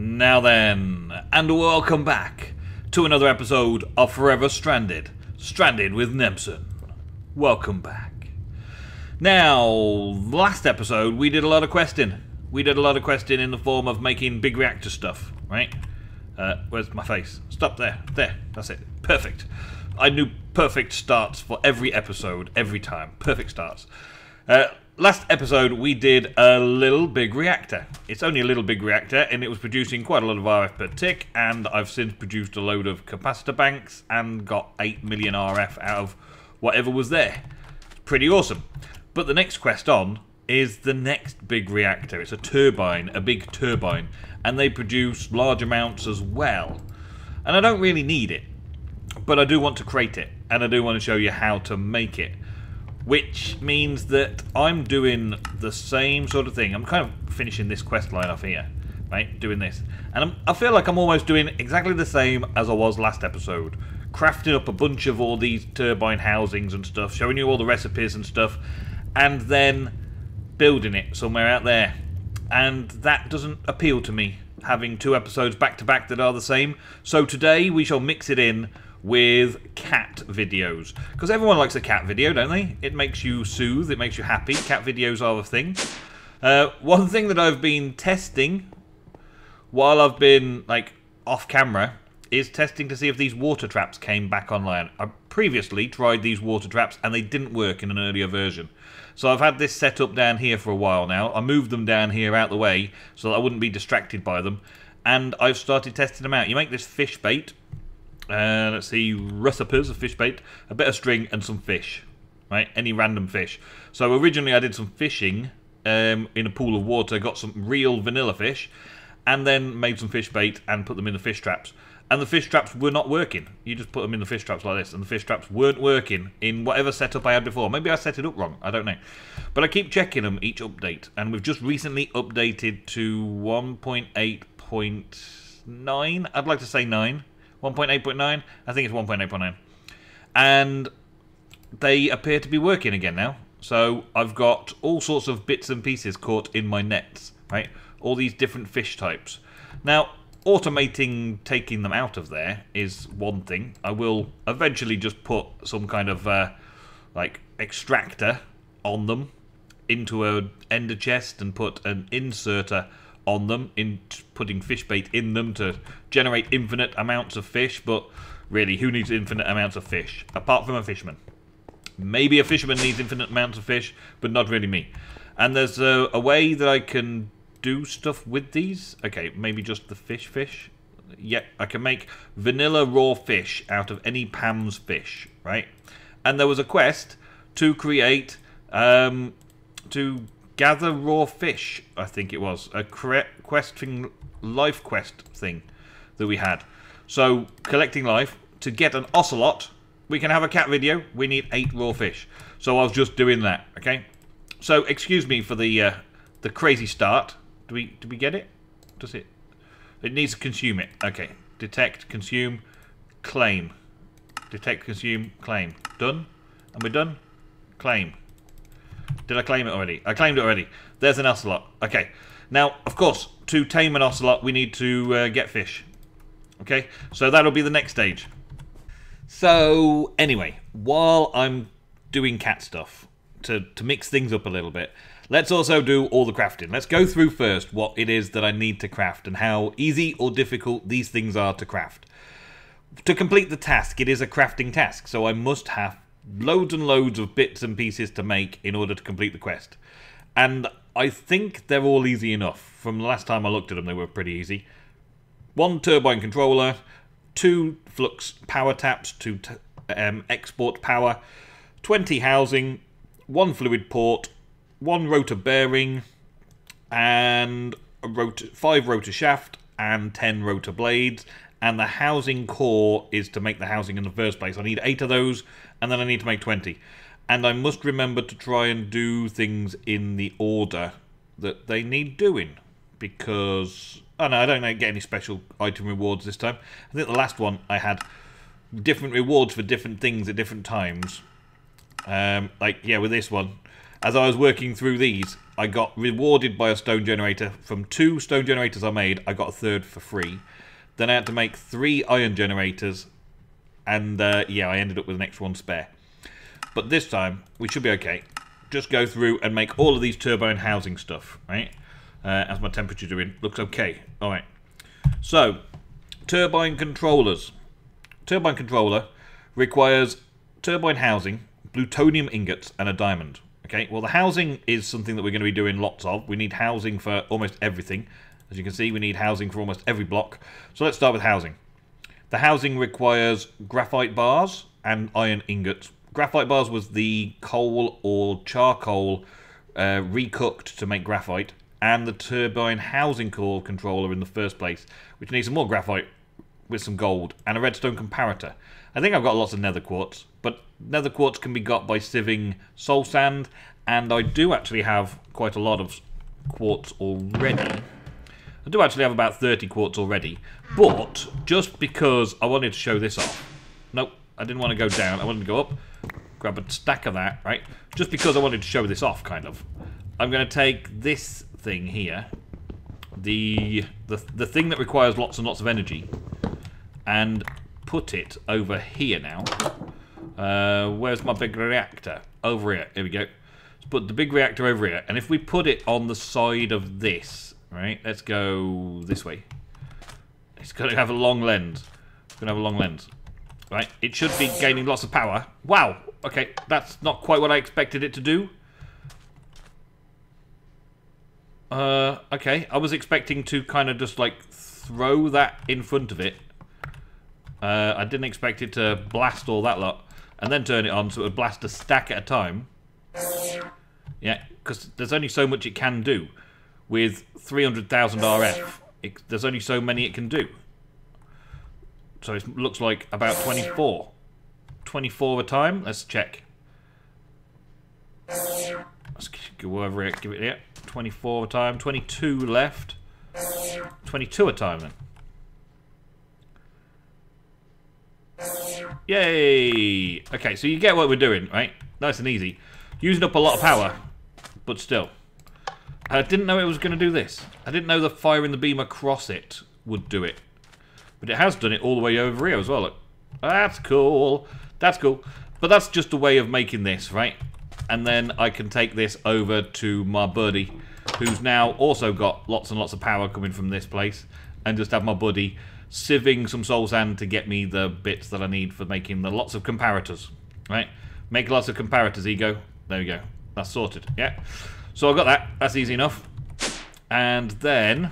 Now then, and welcome back to another episode of Forever Stranded. Stranded with Nemsun. Welcome back. Now, last episode we did a lot of questing. We did a lot of questing in the form of making big reactor stuff, right? Where's my face? Stop there. There, that's it. Perfect. I knew perfect starts for every episode, every time. Perfect starts. Last episode we did a little big reactor. It's only a little big reactor and it was producing quite a lot of RF per tick, and I've since produced a load of capacitor banks and got 8 million RF out of whatever was there. Pretty awesome. But the next quest on is the next big reactor. It's a turbine, a big turbine, and they produce large amounts as well. And I don't really need it, but I do want to create it, and I do want to show you how to make it. Which means that I'm doing the same sort of thing. I'm kind of finishing this quest line off here, right? Doing this. And I feel like I'm almost doing exactly the same as I was last episode. Crafting up a bunch of all these turbine housings and stuff, showing you all the recipes and stuff, and then building it somewhere out there. And that doesn't appeal to me, having two episodes back to back that are the same. So today we shall mix it in with cat videos, because everyone likes a cat video, don't they? It makes you soothe, it makes you happy. Cat videos are a thing. One thing that I've been testing while I've been like off camera is testing to see if these water traps came back online. I previously tried these water traps and they didn't work in an earlier version. So I've had this set up down here for a while now. I moved them down here out the way so that I wouldn't be distracted by them, and I've started testing them out. You make this fish bait. Let's see, recipes of fish bait, a bit of string and some fish, right? Any random fish. So originally I did some fishing in a pool of water, got some real vanilla fish, and then made some fish bait and put them in the fish traps. And the fish traps were not working. You just put them in the fish traps like this, and the fish traps weren't working in whatever setup I had before. Maybe I set it up wrong, I don't know. But I keep checking them each update, and we've just recently updated to 1.8.9. I'd like to say 9. 1.8.9? I think it's 1.8.9. And they appear to be working again now. So I've got all sorts of bits and pieces caught in my nets, right? All these different fish types. Now, automating taking them out of there is one thing. I will eventually just put some kind of like extractor on them into a ender chest and put an inserter on them, in putting fish bait in them to generate infinite amounts of fish. But really, who needs infinite amounts of fish apart from a fisherman? Maybe a fisherman needs infinite amounts of fish, but not really me. And there's a way that I can do stuff with these. Okay, maybe just the fish. Yeah, I can make vanilla raw fish out of any Pam's fish, right? And there was a quest to create to gather raw fish, I think it was. A quest thing, life quest thing that we had. So, collecting life. To get an ocelot, we can have a cat video. We need 8 raw fish. So I was just doing that, okay? So, excuse me for the crazy start. Do we get it? Does it? It needs to consume it. Okay. Detect, consume, claim. Detect, consume, claim. Done? Am we done? Claim. Did I claim it already? I claimed it already. There's an ocelot. Okay. Now, of course, to tame an ocelot, we need to get fish. Okay? So that'll be the next stage. So, anyway, while I'm doing cat stuff, to mix things up a little bit, let's also do all the crafting. Let's go through first what it is that I need to craft and how easy or difficult these things are to craft. To complete the task, it is a crafting task, so I must have loads and loads of bits and pieces to make in order to complete the quest. And I think they're all easy enough. From the last time I looked at them, they were pretty easy. 1 turbine controller, 2 flux power taps to export power, 20 housing, 1 fluid port, 1 rotor bearing, and 5 rotor shaft, and 10 rotor blades. And the housing core is to make the housing in the first place. I need 8 of those, and then I need to make 20. And I must remember to try and do things in the order that they need doing. Because, oh no, I don't get any special item rewards this time. I think the last one I had different rewards for different things at different times. Like, yeah, with this one. as I was working through these, I got rewarded by a stone generator. From 2 stone generators I made, I got a third for free. Then I had to make 3 iron generators, and yeah, I ended up with an extra one spare. But this time, we should be okay. Just go through and make all of these turbine housing stuff, right? As my temperature doing, looks okay. Alright. So, turbine controllers. Turbine controller requires turbine housing, plutonium ingots, and a diamond. Okay, well the housing is something that we're going to be doing lots of. We need housing for almost everything. As you can see, we need housing for almost every block. So let's start with housing. The housing requires graphite bars and iron ingots. Graphite bars was the coal or charcoal recooked to make graphite, and the turbine housing core controller in the first place, which needs some more graphite with some gold and a redstone comparator. I think I've got lots of nether quartz, but nether quartz can be got by sieving soul sand, and I do actually have quite a lot of quartz already. I do actually have about 30 quartz already, but just because I wanted to show this off. Nope, I didn't want to go down, I wanted to go up, grab a stack of that, right? Just because I wanted to show this off, kind of. I'm going to take this thing here, the thing that requires lots and lots of energy, and put it over here now. Where's my big reactor? Over here. Here we go. Let's put the big reactor over here. And if we put it on the side of this, right? Let's go this way. It's going to have a long lens. It's going to have a long lens. Right? It should be gaining lots of power. Wow. Okay. That's not quite what I expected it to do. Okay. I was expecting to kind of just like throw that in front of it. I didn't expect it to blast all that lot and then turn it on so it would blast a stack at a time. Yeah, because there's only so much it can do. With 300,000 RF, there's only so many it can do. So it looks like about 24. 24 a time? Let's check. Let's go over it, give it here. 24 a time, 22 left. 22 a time then. Yay! Okay, so you get what we're doing, right? Nice and easy. Using up a lot of power, but still. I didn't know it was going to do this. I didn't know the firing the beam across it would do it. But it has done it all the way over here as well. Look. That's cool. That's cool. But that's just a way of making this, right? And then I can take this over to my buddy, who's now also got lots and lots of power coming from this place, and just have my buddy sieving some soul sand to get me the bits that I need for making the lots of comparators, right? Make lots of comparators, Ego. There we go. That's sorted. Yeah. So I've got that. That's easy enough. And then,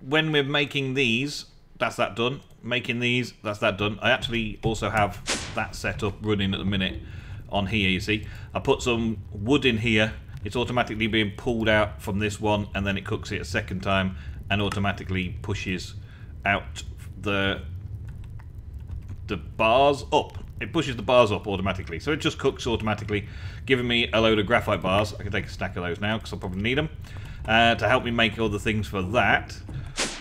when we're making these, that's that done. Making these, that's that done. I actually also have that set up running at the minute on here, you see. I put some wood in here. It's automatically being pulled out from this one, and then it cooks it a second time and automatically pushes out the bars up. It pushes the bars up automatically. So it just cooks automatically, giving me a load of graphite bars. I can take a stack of those now because I'll probably need them to help me make all the things for that.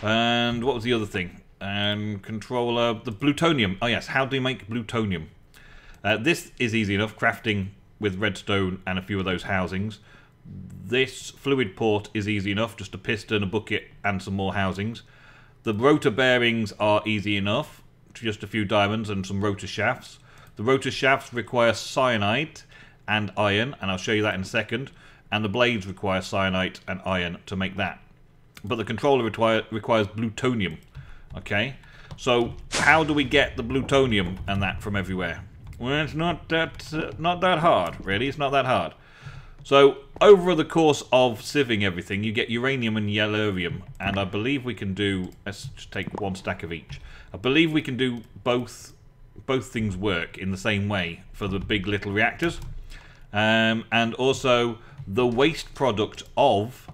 And what was the other thing? Controller, the plutonium. Oh yes, how do you make plutonium? This is easy enough, crafting with redstone and a few of those housings. This fluid port is easy enough, just a piston, a bucket, and some more housings. The rotor bearings are easy enough, just a few diamonds and some rotor shafts. The rotor shafts require cyanide and iron, and I'll show you that in a second. And the blades require cyanide and iron to make that. But the controller requires plutonium. Okay, so how do we get the plutonium and that from everywhere? Well, it's not that hard, really. It's not that hard. So, over the course of sieving everything, you get uranium and yellorium, and I believe we can do, let's just take one stack of each. I believe we can do both things work in the same way for the big little reactors. And also, the waste product of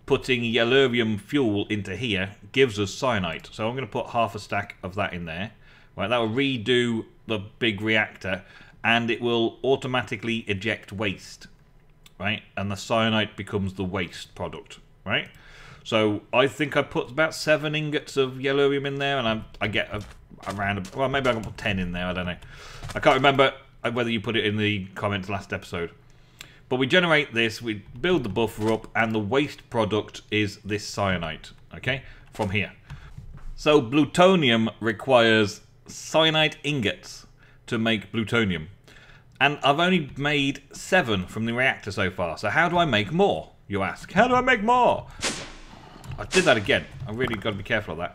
putting yellorium fuel into here gives us cyanide. So I'm going to put half a stack of that in there. Right, that will redo the big reactor, and it will automatically eject waste. Right, and the cyanide becomes the waste product, right? So I think I put about 7 ingots of yellorium in there, and I get around, well, maybe I can put 10 in there, I don't know. I can't remember. whether you put it in the comments last episode. But we generate this, we build the buffer up, and the waste product is this cyanide, okay, from here. So plutonium requires cyanide ingots to make plutonium. And I've only made 7 from the reactor so far. So how do I make more, you ask? How do I make more? I did that again. I really got to be careful of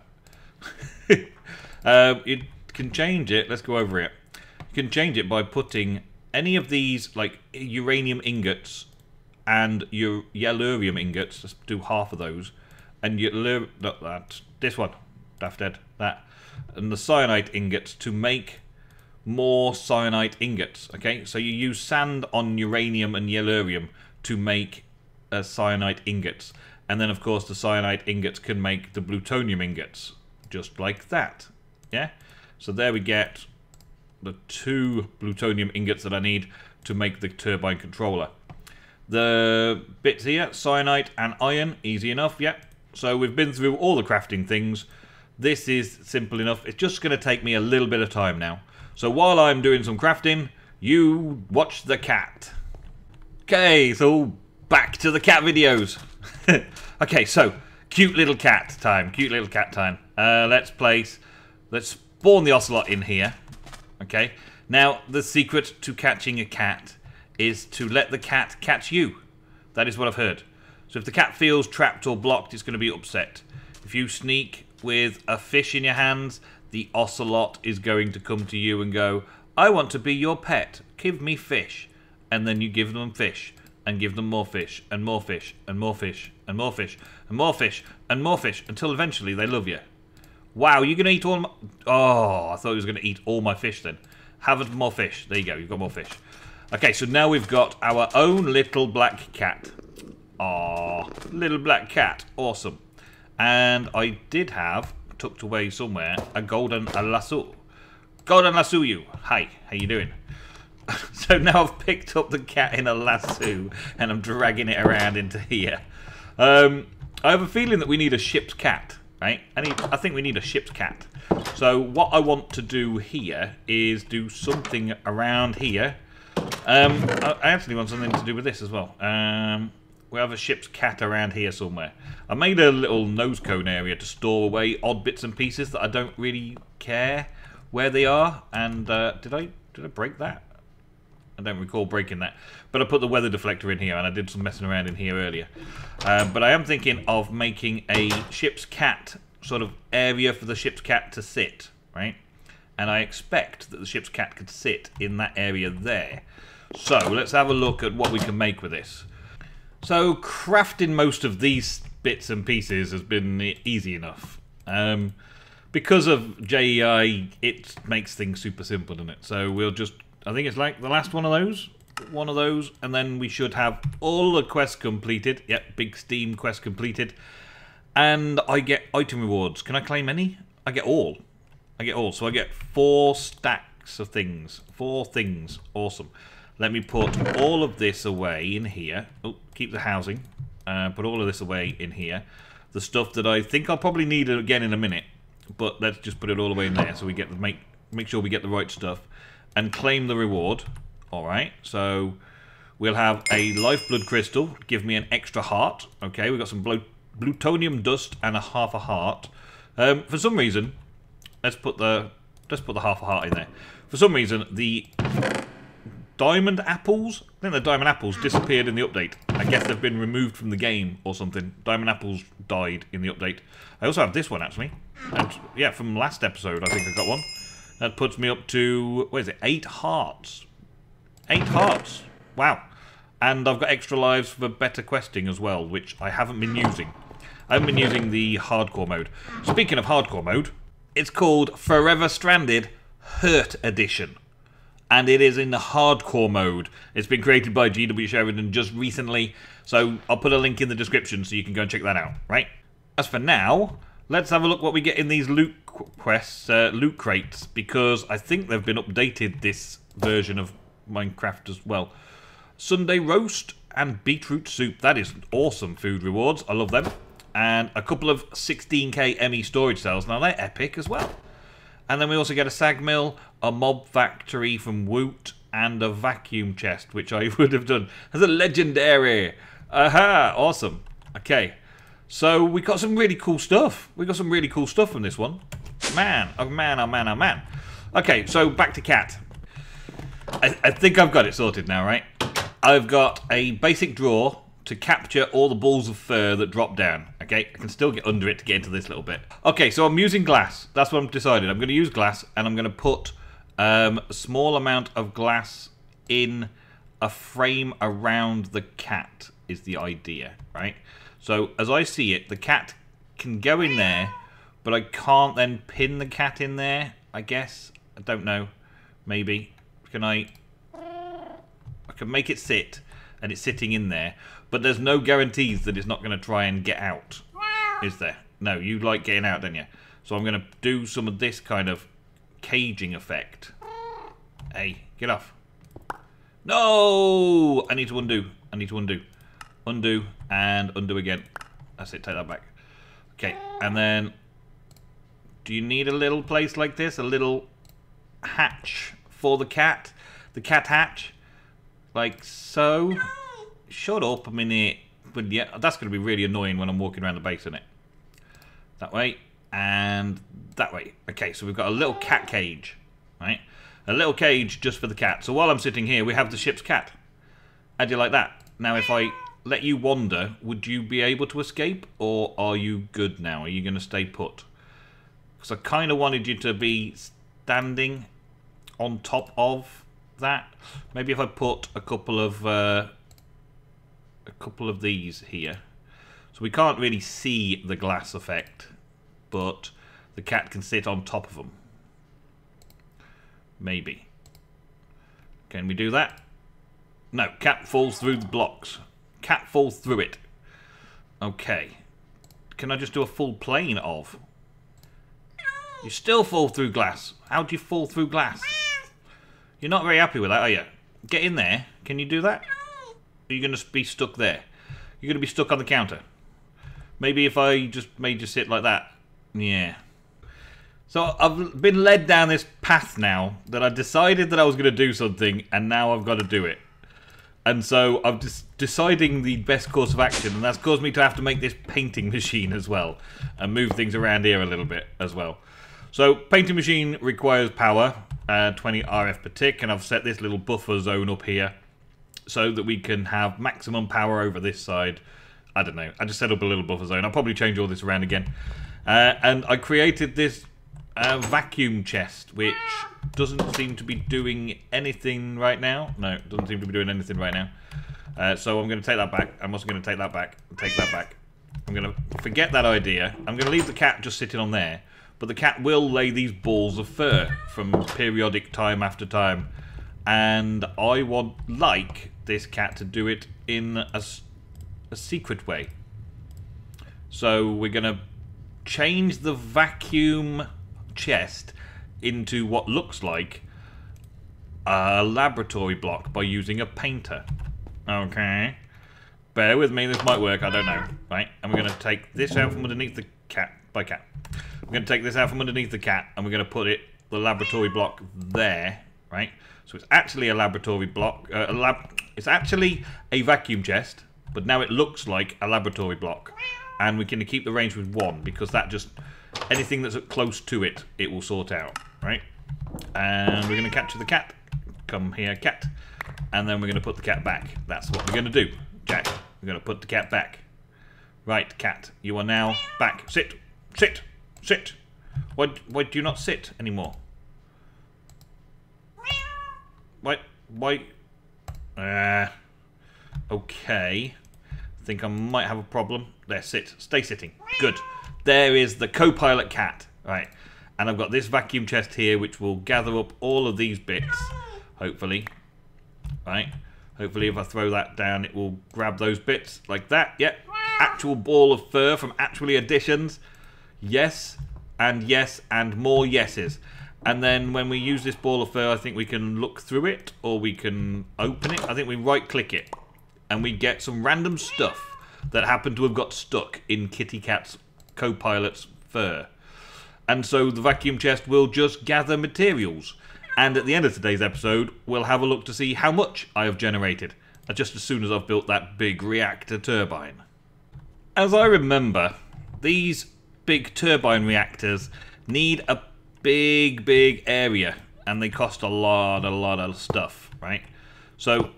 that. You can change it. Let's go over it. You can change it by putting any of these, like uranium ingots and your yellurium ingots. Let's do half of those. And not that. This one. Daft dead. That. And the cyanide ingots to make more cyanide ingots. Okay, so you use sand on uranium and yellurium to make cyanide ingots. And then, of course, the cyanide ingots can make the plutonium ingots. Just like that. Yeah? So there we get the 2 plutonium ingots that I need to make the turbine controller. The bits here, cyanide and iron, easy enough, yeah. So we've been through all the crafting things. This is simple enough. It's just going to take me a little bit of time now. So while I'm doing some crafting, you watch the cat. Okay, so back to the cat videos. Okay, so cute little cat time. Cute little cat time. Let's spawn the ocelot in here. Okay. Now, the secret to catching a cat is to let the cat catch you. That is what I've heard. So if the cat feels trapped or blocked, it's going to be upset. If you sneak with a fish in your hands, the ocelot is going to come to you and go, I want to be your pet. Give me fish. And then you give them fish. And give them more fish. And more fish. And more fish. And more fish. And more fish. And more fish. Until eventually they love you. Wow, you're going to eat all my... Oh, I thought he was going to eat all my fish then. Have more fish. There you go. You've got more fish. Okay, so now we've got our own little black cat. Aw, little black cat. Awesome. And I did have, tucked away somewhere, a golden lasso. Golden lasso you. Hi, how you doing? So now I've picked up the cat in a lasso and I'm dragging it around into here. I have a feeling that we need a ship's cat, right? I think we need a ship's cat. So what I want to do here is do something around here. I actually want something to do with this as well. We have a ship's cat around here somewhere. I made a little nose cone area to store away odd bits and pieces that I don't really care where they are. And did I break that? I don't recall breaking that. But I put the weather deflector in here and I did some messing around in here earlier. But I am thinking of making a ship's cat sort of area for the ship's cat to sit, right? And I expect that the ship's cat could sit in that area there. So let's have a look at what we can make with this. So crafting most of these bits and pieces has been easy enough. Because of JEI, it makes things super simple, doesn't it? So we'll just, I think it's like the last one of those, and then we should have all the quests completed. Yep, big Steam quest completed. And I get item rewards. Can I claim any? I get all. So I get 4 stacks of things. 4 things. Awesome. Let me put all of this away in here. Oh, keep the housing. Put all of this away in here. The stuff that I think I'll probably need again in a minute. But let's just put it all away in there so we get the make sure we get the right stuff. And claim the reward. Alright, so we'll have a lifeblood crystal. Give me an extra heart. Okay, we've got some plutonium dust and half a heart. For some reason, let's put the half a heart in there. For some reason, the diamond apples, I think the diamond apples disappeared in the update. I guess they've been removed from the game or something. Diamond apples died in the update. I also have this one actually. And yeah, from last episode I think I got one. That puts me up to, what is it, 8 hearts. 8 hearts. Wow. And I've got extra lives for better questing as well, which I haven't been using. I haven't been using the hardcore mode. Speaking of hardcore mode, it's called Forever Stranded Hurt Edition. And it is in the hardcore mode. It's been created by GW Sheridan just recently, so I'll put a link in the description so you can go and check that out, right? As for now, let's have a look what we get in these loot quests, loot crates, because I think they've been updated this version of Minecraft as well. Sunday roast and beetroot soup. That is awesome food rewards. I love them. And a couple of 16k ME storage cells. Now they're epic as well. And then we also get a sag mill, a mob factory from Woot, and a vacuum chest, which I would have done as a legendary. Aha, awesome. Okay, so we got some really cool stuff. We got some really cool stuff from this one. Man, oh man, oh man, oh man. Okay, so back to cat. I think I've got it sorted now, right? I've got a basic drawer to capture all the balls of fur that drop down. Okay, I can still get under it to get into this little bit. Okay, so I'm using glass. That's what I've decided. I'm going to use glass, and I'm going to put a small amount of glass in a frame around the cat is the idea, right? So as I see it, the cat can go in there, but I can't then pin the cat in there, I guess. I don't know. Maybe. Can I can make it sit, and it's sitting in there, but there's no guarantees that it's not going to try and get out, is there? No, you like getting out, don't you? So I'm going to do some of this kind of caging effect. Hey, get off. No! I need to undo. I need to undo. Undo and undo again. That's it, take that back. Okay, and then do you need a little place like this? A little hatch for the cat? The cat hatch? Like so? Shut up a minute. But yeah, that's going to be really annoying when I'm walking around the base, isn't it? That way and that way. Okay, so we've got a little cat cage, right? A little cage just for the cat. So while I'm sitting here, we have the ship's cat. How do you like that? Now, if I let you wander, would you be able to escape? Or are you good now? Are you going to stay put? Because I kind of wanted you to be standing on top of that. Maybe if I put a couple of these here. So we can't really see the glass effect, but the cat can sit on top of them. Maybe. Can we do that? No, cat falls through the blocks. Cat falls through it. Okay. Can I just do a full plane of? You still fall through glass. How do you fall through glass? You're not very happy with that, are you? Get in there. Can you do that? Are you going to be stuck there? You're going to be stuck on the counter. Maybe if I just made you sit like that. Yeah. So I've been led down this path now that I decided that I was going to do something, and now I've got to do it. And so I'm just deciding the best course of action, and that's caused me to have to make this painting machine as well, and move things around here a little bit as well. So painting machine requires power, 20 RF per tick, and I've set this little buffer zone up here so that we can have maximum power over this side. I don't know, I just set up a little buffer zone. I'll probably change all this around again. And I created this vacuum chest, which doesn't seem to be doing anything right now. No, it doesn't seem to be doing anything right now. So I'm going to take that back. I'm also going to take that back and take that back. I'm going to forget that idea. I'm going to leave the cat just sitting on there. But the cat will lay these balls of fur from periodic time after time. And I would like this cat to do it in a secret way. So we're going to change the vacuum chest into what looks like a laboratory block by using a painter. Okay. Bear with me, this might work, I don't know. Right, and we're going to take this out from underneath the cat. We're going to take this out from underneath the cat, and we're going to put it, the laboratory block, there. Right? So it's actually a laboratory block. It's actually a vacuum chest, but now it looks like a laboratory block. And we can keep the range with 1, because that just, anything that's close to it, it will sort out. Right? And we're going to capture the cat. Come here, cat. And then we're going to put the cat back. That's what we're going to do, Jack. We're going to put the cat back. Right, cat. You are now back. Sit. Sit. Sit. Why do you not sit anymore? Why? Okay. I think I might have a problem. There, sit. Stay sitting. Good. There is the co-pilot cat. Right. And I've got this vacuum chest here, which will gather up all of these bits. Hopefully. Right. Hopefully if I throw that down, it will grab those bits like that. Yep. Actual ball of fur from actually additions. Yes. And more yeses. And then when we use this ball of fur, I think we can look through it, or we can open it. I think we right-click it, and we get some random stuff that happened to have got stuck in Kitty Cat's co-pilot's fur. And so the vacuum chest will just gather materials. And at the end of today's episode, we'll have a look to see how much I have generated, just as soon as I've built that big reactor turbine. As I remember, these big turbine reactors need a big area, and they cost a lot of stuff, right? So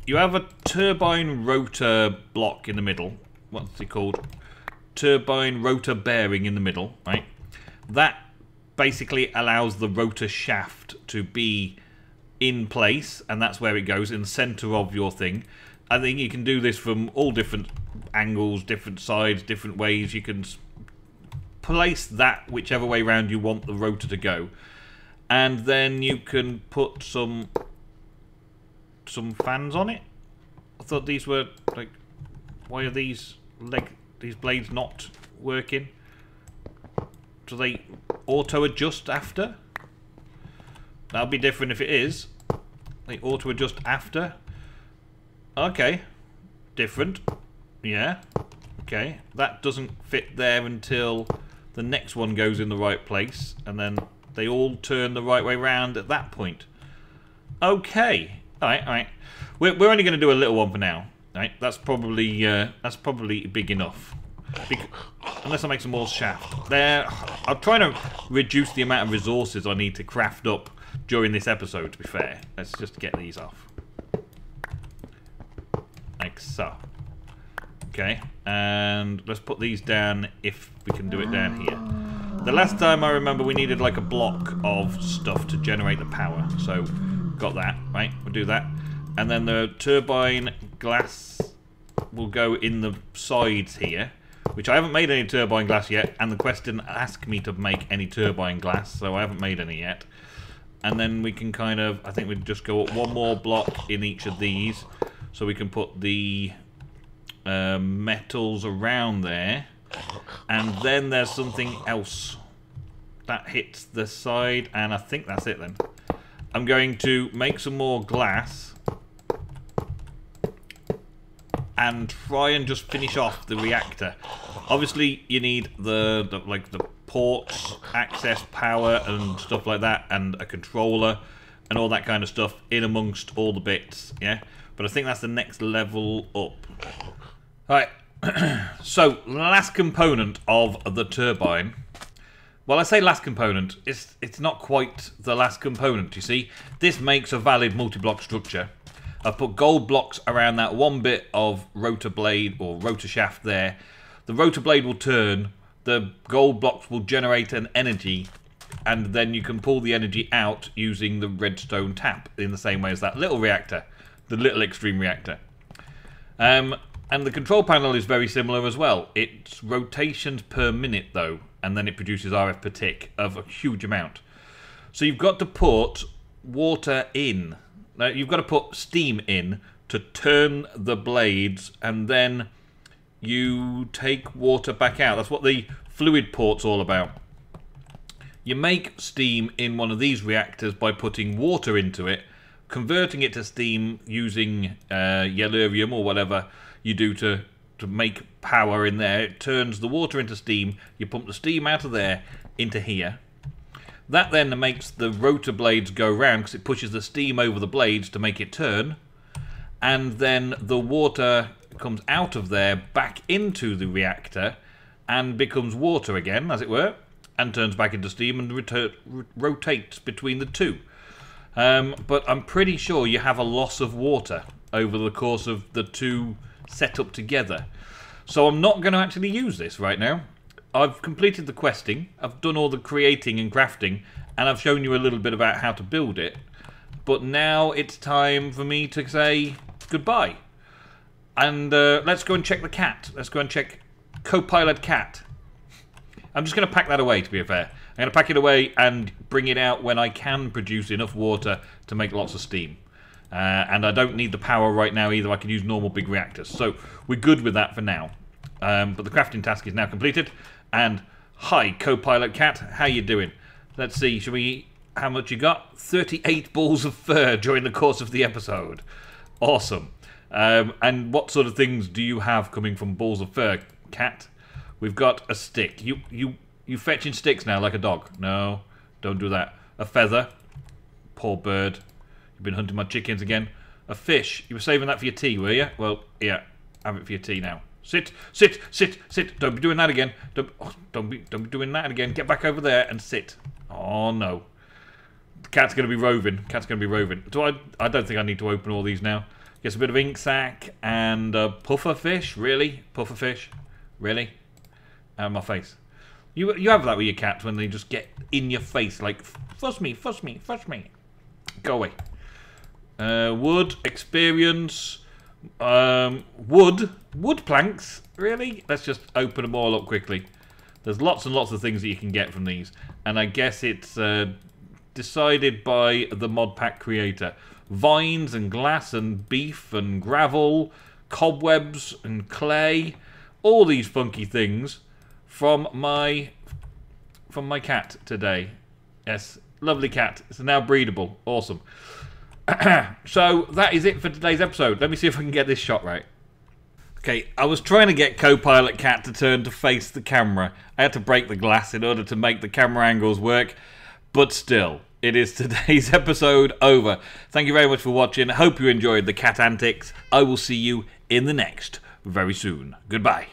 you have a turbine rotor block in the middle. What's it called? Turbine rotor bearing in the middle, right? That basically allows the rotor shaft to be in place, and that's where it goes, in the center of your thing. I think you can do this from all different angles, different sides, different ways. You can place that whichever way around you want the rotor to go, and then you can put some fans on it. I thought these were like, why are these blades not working? Do they auto adjust after? That'll be different if it is. They auto adjust after. Okay, different. Yeah. Okay, that doesn't fit there until the next one goes in the right place, and then they all turn the right way round at that point. Okay. All right. We're only going to do a little one for now. Right? That's probably big enough. Unless I make some more shaft. There, I'm trying to reduce the amount of resources I need to craft up during this episode, to be fair. Let's just get these off. Like so. Okay, and let's put these down if we can do it down here. The last time I remember we needed like a block of stuff to generate the power. So, got that, right? We'll do that. And then the turbine glass will go in the sides here, which I haven't made any turbine glass yet, and the quest didn't ask me to make any turbine glass, so I haven't made any yet. And then we can kind of, I think we'd just go up one more block in each of these, so we can put the metals around there. And then there's something else that hits the side, and I think that's it then. I'm going to make some more glass and try and just finish off the reactor. Obviously, you need the ports, access, power, and stuff like that, and a controller, and all that kind of stuff in amongst all the bits. Yeah, but I think that's the next level up. All right. So, last component of the turbine. Well, I say last component. It's not quite the last component. You see, this makes a valid multi-block structure. I've put gold blocks around that one bit of rotor blade or rotor shaft there. The rotor blade will turn, the gold blocks will generate an energy, and then you can pull the energy out using the redstone tap in the same way as that little reactor, the little extreme reactor. And the control panel is very similar as well. It's rotations per minute though, and then it produces RF per tick of a huge amount. So you've got to put water in. Now, you've got to put steam in to turn the blades, and then you take water back out. That's what the fluid port's all about. You make steam in one of these reactors by putting water into it, converting it to steam using yellurium or whatever you do to make power in there. It turns the water into steam. You pump the steam out of there into here. That then makes the rotor blades go round because it pushes the steam over the blades to make it turn. And then the water comes out of there back into the reactor and becomes water again, as it were, and turns back into steam and rotates between the two. But I'm pretty sure you have a loss of water over the course of the two set up together. So I'm not going to actually use this right now. I've completed the questing, I've done all the creating and crafting, and I've shown you a little bit about how to build it. But now it's time for me to say goodbye. And let's go and check the cat. Let's go and check Copilot Cat. I'm just going to pack that away, to be fair. I'm going to pack it away and bring it out when I can produce enough water to make lots of steam. And I don't need the power right now either. I can use normal big reactors. So we're good with that for now. But the crafting task is now completed. And hi, Copilot Cat, how you doing? Let's see, shall we? How much you got? 38 balls of fur during the course of the episode. Awesome. And what sort of things do you have coming from balls of fur, Cat? We've got a stick. You fetching sticks now like a dog? No, don't do that. A feather. Poor bird. You've been hunting my chickens again. A fish. You were saving that for your tea, were you? Well, yeah. Have it for your tea now. Sit, sit, sit, sit. Don't be doing that again. Don't be doing that again. Get back over there and sit. Oh, no. The cat's going to be roving. Cat's going to be roving. I don't think I need to open all these now. Get a bit of ink sac and puffer fish. Really? Puffer fish? Really? Out of my face. You have that with your cats when they just get in your face like, fuss me, fuss me, fuss me. Go away. Wood, experience, wood planks. Really? Let's just open them all up quickly. There's lots and lots of things that you can get from these. And I guess it's decided by the mod pack creator. Vines and glass and beef and gravel, cobwebs and clay. All these funky things from my cat today. Yes, lovely cat. It's now breedable. Awesome. So that is it for today's episode. Let me see if I can get this shot right. Okay, I was trying to get co-pilot cat to turn to face the camera. I had to break the glass in order to make the camera angles work. But still, it is today's episode over. Thank you very much for watching. I hope you enjoyed the cat antics. I will see you in the next very soon. Goodbye.